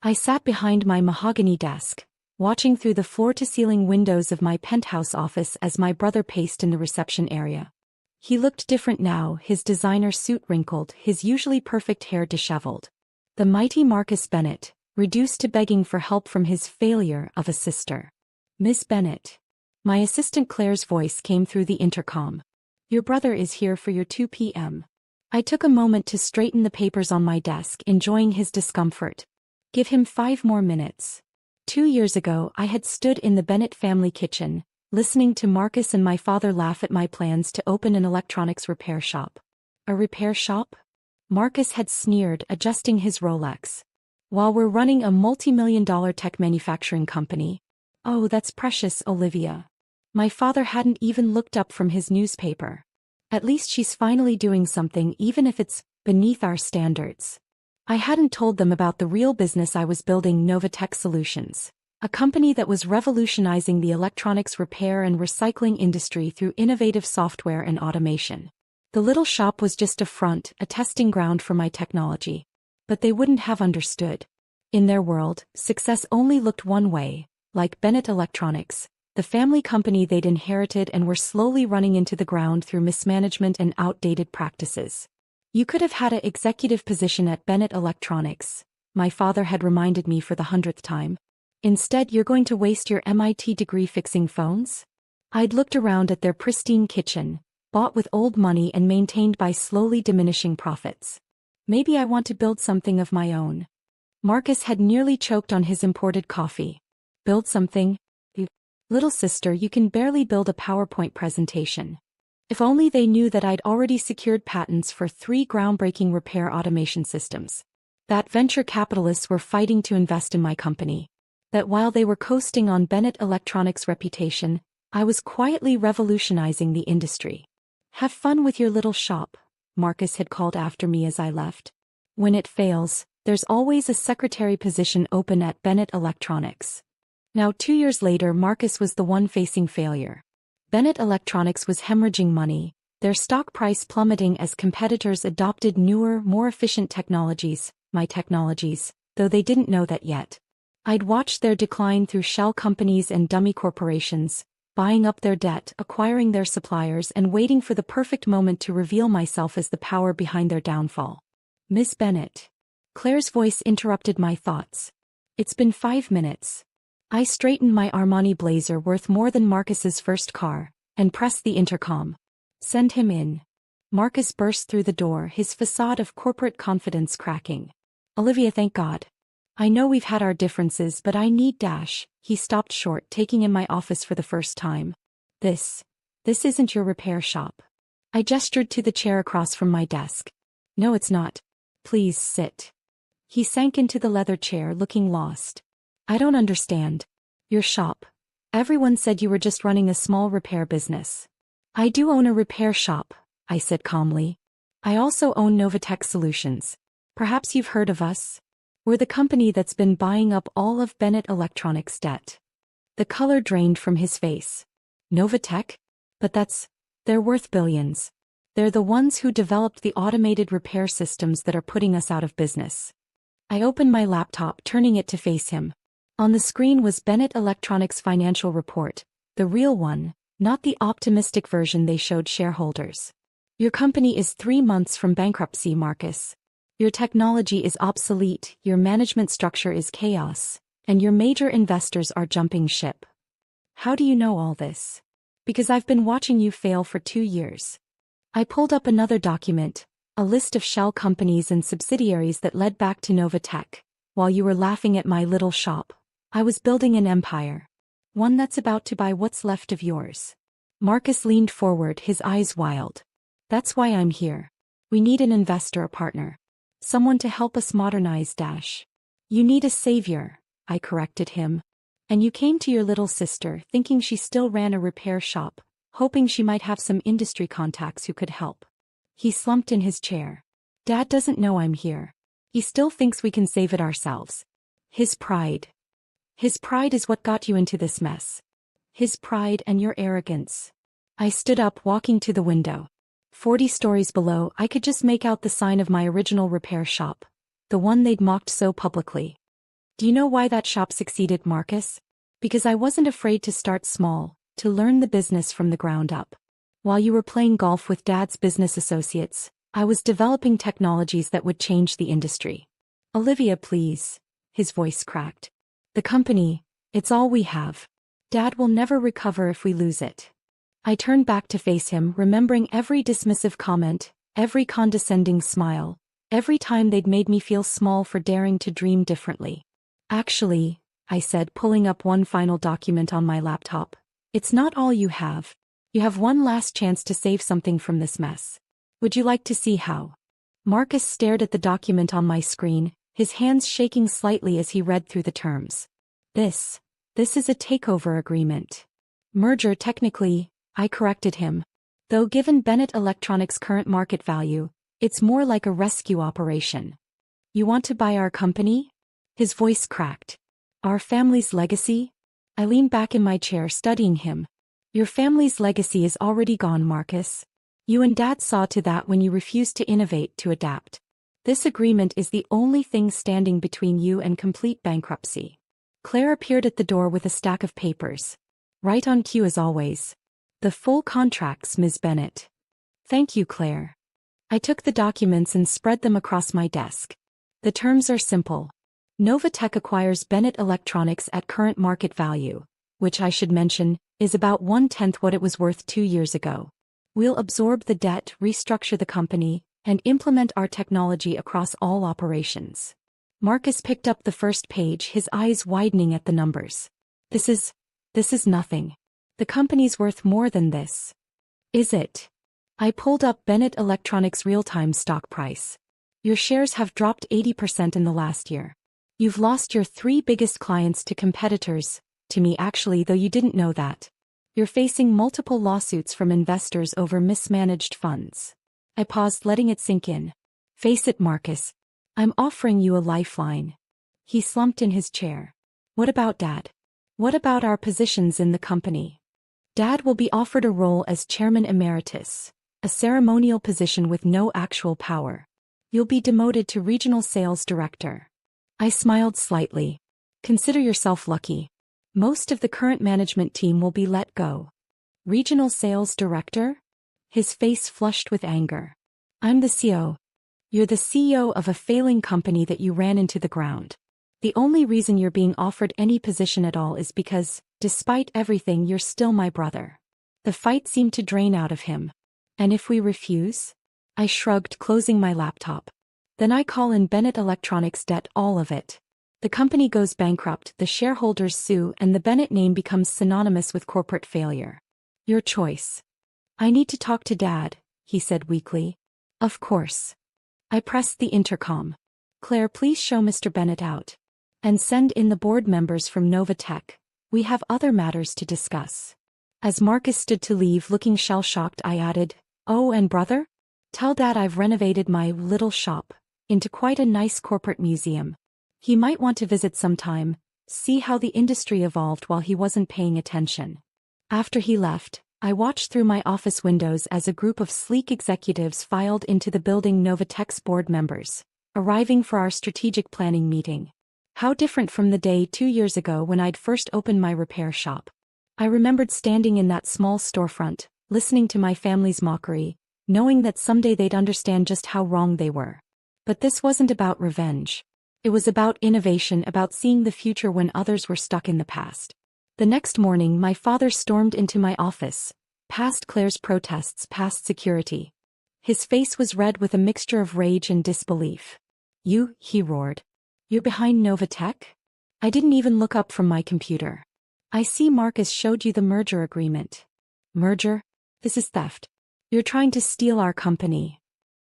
I sat behind my mahogany desk, watching through the floor-to-ceiling windows of my penthouse office as my brother paced in the reception area. He looked different now, his designer suit wrinkled, his usually perfect hair disheveled. The mighty Marcus Bennett, reduced to begging for help from his failure of a sister. "Miss Bennett." My assistant Claire's voice came through the intercom. "Your brother is here for your 2 p.m. I took a moment to straighten the papers on my desk, enjoying his discomfort. "Give him 5 more minutes." 2 years ago, I had stood in the Bennett family kitchen, listening to Marcus and my father laugh at my plans to open an electronics repair shop. "A repair shop?" Marcus had sneered, adjusting his Rolex. "While we're running a multi-million-dollar tech manufacturing company." "Oh, that's precious, Olivia." My father hadn't even looked up from his newspaper. "At least she's finally doing something, even if it's beneath our standards." I hadn't told them about the real business I was building, Novatech Solutions, a company that was revolutionizing the electronics repair and recycling industry through innovative software and automation. The little shop was just a front, a testing ground for my technology. But they wouldn't have understood. In their world, success only looked one way, like Bennett Electronics, the family company they'd inherited and were slowly running into the ground through mismanagement and outdated practices. "You could have had an executive position at Bennett Electronics," my father had reminded me for the 100th time. "Instead, you're going to waste your MIT degree fixing phones?" I'd looked around at their pristine kitchen, bought with old money and maintained by slowly diminishing profits. "Maybe I want to build something of my own." Marcus had nearly choked on his imported coffee. "Build something? Little sister, you can barely build a PowerPoint presentation." If only they knew that I'd already secured patents for 3 groundbreaking repair automation systems. That venture capitalists were fighting to invest in my company. That while they were coasting on Bennett Electronics' reputation, I was quietly revolutionizing the industry. "Have fun with your little shop," Marcus had called after me as I left. "When it fails, there's always a secretary position open at Bennett Electronics." Now 2 years later, Marcus was the one facing failure. Bennett Electronics was hemorrhaging money, their stock price plummeting as competitors adopted newer, more efficient technologies, my technologies, though they didn't know that yet. I'd watched their decline through shell companies and dummy corporations, buying up their debt, acquiring their suppliers, and waiting for the perfect moment to reveal myself as the power behind their downfall. "Miss Bennett." Claire's voice interrupted my thoughts. "It's been 5 minutes." I straightened my Armani blazer worth more than Marcus's first car, and pressed the intercom. "Send him in." Marcus burst through the door, his facade of corporate confidence cracking. "Olivia, thank God. I know we've had our differences, but I need dash." He stopped short, taking in my office for the first time. This isn't your repair shop." I gestured to the chair across from my desk. "No, it's not. Please sit." He sank into the leather chair, looking lost. "I don't understand. Your shop. Everyone said you were just running a small repair business." "I do own a repair shop," I said calmly. "I also own Novatech Solutions. Perhaps you've heard of us? We're the company that's been buying up all of Bennett Electronics' debt." The color drained from his face. "Novatech? But they're worth billions. They're the ones who developed the automated repair systems that are putting us out of business." I opened my laptop, turning it to face him. On the screen was Bennett Electronics' financial report, the real one, not the optimistic version they showed shareholders. "Your company is 3 months from bankruptcy, Marcus. Your technology is obsolete, your management structure is chaos, and your major investors are jumping ship." "How do you know all this?" "Because I've been watching you fail for 2 years." I pulled up another document, a list of shell companies and subsidiaries that led back to Novatech. "While you were laughing at my little shop, I was building an empire. One that's about to buy what's left of yours." Marcus leaned forward, his eyes wild. "That's why I'm here. We need an investor, a partner. Someone to help us modernize Dash." "You need a savior," I corrected him. "And you came to your little sister, thinking she still ran a repair shop, hoping she might have some industry contacts who could help." He slumped in his chair. "Dad doesn't know I'm here. He still thinks we can save it ourselves. His pride. His pride is what got you into this mess. His pride and your arrogance." I stood up, walking to the window. 40 stories below, I could just make out the sign of my original repair shop, the one they'd mocked so publicly. Do you know why that shop succeeded, Marcus? Because I wasn't afraid to start small, to learn the business from the ground up. While you were playing golf with Dad's business associates, I was developing technologies that would change the industry. Olivia, please. His voice cracked. The company, it's all we have. Dad will never recover if we lose it. I turned back to face him, remembering every dismissive comment, every condescending smile, every time they'd made me feel small for daring to dream differently. Actually, I said, pulling up one final document on my laptop, it's not all you have. You have one last chance to save something from this mess. Would you like to see how? Marcus stared at the document on my screen, his hands shaking slightly as he read through the terms. This is a takeover agreement. Merger technically, I corrected him. Though given Bennett Electronics' current market value, it's more like a rescue operation. You want to buy our company? His voice cracked. Our family's legacy? I leaned back in my chair studying him. Your family's legacy is already gone, Marcus. You and Dad saw to that when you refused to innovate, to adapt. This agreement is the only thing standing between you and complete bankruptcy. Claire appeared at the door with a stack of papers. Right on cue as always. The full contracts, Ms. Bennett. Thank you, Claire. I took the documents and spread them across my desk. The terms are simple. Novatech acquires Bennett Electronics at current market value, which I should mention, is about 1/10 what it was worth 2 years ago. We'll absorb the debt, restructure the company, and implement our technology across all operations. Marcus picked up the first page, his eyes widening at the numbers. This is nothing. The company's worth more than this. Is it? I pulled up Bennett Electronics' real-time stock price. Your shares have dropped 80% in the last year. You've lost your 3 biggest clients to competitors, to me actually, though you didn't know that. You're facing multiple lawsuits from investors over mismanaged funds. I paused, letting it sink in. Face it, Marcus. I'm offering you a lifeline. He slumped in his chair. What about Dad? What about our positions in the company? Dad will be offered a role as chairman emeritus, a ceremonial position with no actual power. You'll be demoted to regional sales director. I smiled slightly. Consider yourself lucky. Most of the current management team will be let go. Regional sales director? His face flushed with anger. I'm the CEO. You're the CEO of a failing company that you ran into the ground. The only reason you're being offered any position at all is because, despite everything, you're still my brother. The fight seemed to drain out of him. And if we refuse? I shrugged, closing my laptop. Then I call in Bennett Electronics debt, all of it. The company goes bankrupt, the shareholders sue, and the Bennett name becomes synonymous with corporate failure. Your choice. I need to talk to Dad, he said weakly. Of course. I pressed the intercom. Claire, please show Mr. Bennett out. And send in the board members from Novatech. We have other matters to discuss. As Marcus stood to leave, looking shell-shocked, I added, Oh, and brother? Tell Dad I've renovated my little shop into quite a nice corporate museum. He might want to visit sometime, see how the industry evolved while he wasn't paying attention. After he left, I watched through my office windows as a group of sleek executives filed into the building, Novatech's board members, arriving for our strategic planning meeting. How different from the day 2 years ago when I'd first opened my repair shop. I remembered standing in that small storefront, listening to my family's mockery, knowing that someday they'd understand just how wrong they were. But this wasn't about revenge. It was about innovation, about seeing the future when others were stuck in the past. The next morning, my father stormed into my office, past Claire's protests, past security. His face was red with a mixture of rage and disbelief. You, he roared. You're behind Novatech? I didn't even look up from my computer. I see Marcus showed you the merger agreement. Merger? This is theft. You're trying to steal our company.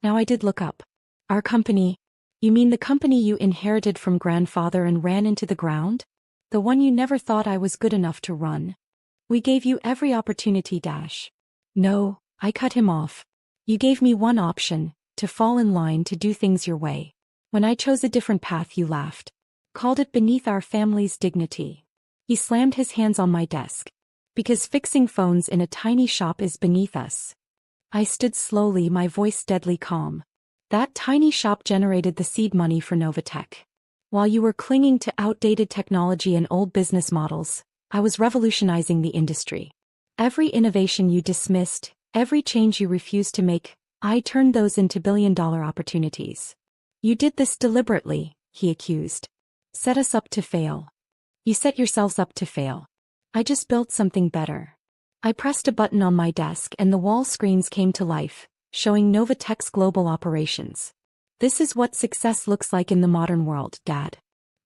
Now I did look up. Our company? You mean the company you inherited from grandfather and ran into the ground? The one you never thought I was good enough to run? We gave you every opportunity. No, I cut him off. You gave me one option, to fall in line, to do things your way. When I chose a different path, you laughed. Called it beneath our family's dignity. He slammed his hands on my desk. Because fixing phones in a tiny shop is beneath us. I stood slowly, my voice deadly calm. That tiny shop generated the seed money for Novatech. While you were clinging to outdated technology and old business models, I was revolutionizing the industry. Every innovation you dismissed, every change you refused to make, I turned those into billion-dollar opportunities. You did this deliberately, he accused. Set us up to fail. You set yourselves up to fail. I just built something better. I pressed a button on my desk and the wall screens came to life, showing Novatech's global operations. This is what success looks like in the modern world, Dad.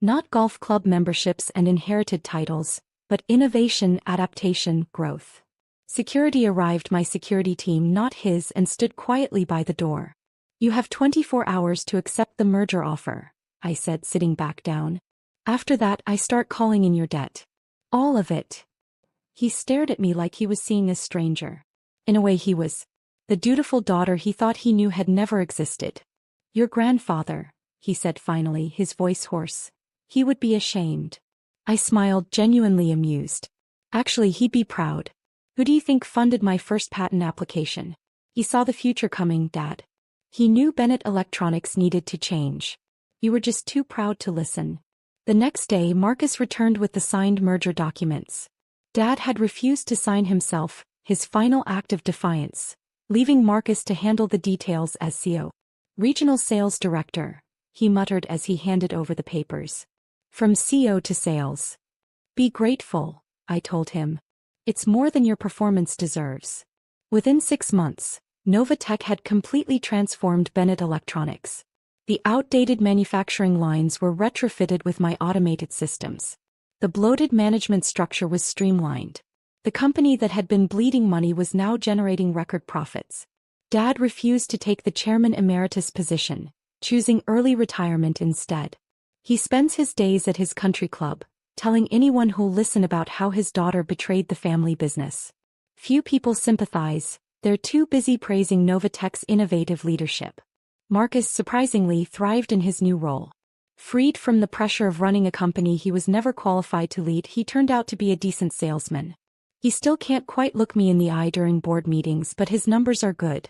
Not golf club memberships and inherited titles, but innovation, adaptation, growth. Security arrived, my security team, not his, and stood quietly by the door. You have 24 hours to accept the merger offer, I said, sitting back down. After that, I start calling in your debt. All of it. He stared at me like he was seeing a stranger. In a way, he was. The dutiful daughter he thought he knew had never existed. Your grandfather, he said finally, his voice hoarse. He would be ashamed. I smiled, genuinely amused. Actually, he'd be proud. Who do you think funded my first patent application? He saw the future coming, Dad. He knew Bennett Electronics needed to change. You were just too proud to listen. The next day, Marcus returned with the signed merger documents. Dad had refused to sign himself, his final act of defiance, leaving Marcus to handle the details as CEO. Regional Sales Director, he muttered as he handed over the papers. From CEO to sales. Be grateful, I told him. It's more than your performance deserves. Within 6 months, Novatech had completely transformed Bennett Electronics. The outdated manufacturing lines were retrofitted with my automated systems. The bloated management structure was streamlined. The company that had been bleeding money was now generating record profits. Dad refused to take the chairman emeritus position, choosing early retirement instead. He spends his days at his country club, telling anyone who'll listen about how his daughter betrayed the family business. Few people sympathize, they're too busy praising Novatech's innovative leadership. Marcus surprisingly thrived in his new role. Freed from the pressure of running a company he was never qualified to lead, he turned out to be a decent salesman. He still can't quite look me in the eye during board meetings, but his numbers are good.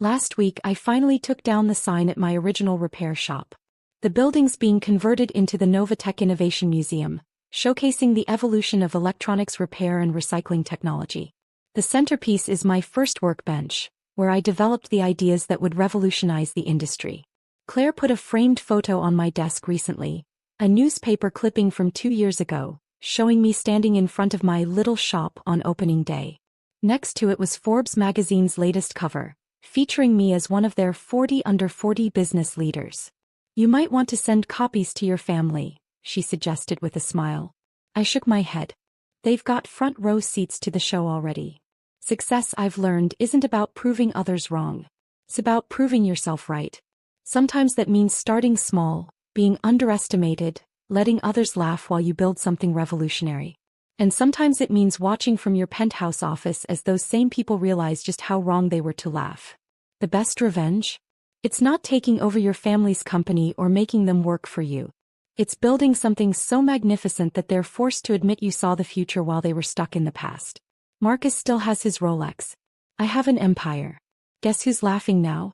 Last week I finally took down the sign at my original repair shop. The building's being converted into the Novatech Innovation Museum, showcasing the evolution of electronics repair and recycling technology. The centerpiece is my first workbench, where I developed the ideas that would revolutionize the industry. Claire put a framed photo on my desk recently, a newspaper clipping from 2 years ago, showing me standing in front of my little shop on opening day. Next to it was Forbes magazine's latest cover, featuring me as one of their 40 under 40 business leaders. You might want to send copies to your family, she suggested with a smile. I shook my head. They've got front row seats to the show already. Success, I've learned, isn't about proving others wrong. It's about proving yourself right. Sometimes that means starting small, being underestimated, letting others laugh while you build something revolutionary. And sometimes it means watching from your penthouse office as those same people realize just how wrong they were to laugh. The best revenge? It's not taking over your family's company or making them work for you. It's building something so magnificent that they're forced to admit you saw the future while they were stuck in the past. Marcus still has his Rolex. I have an empire. Guess who's laughing now?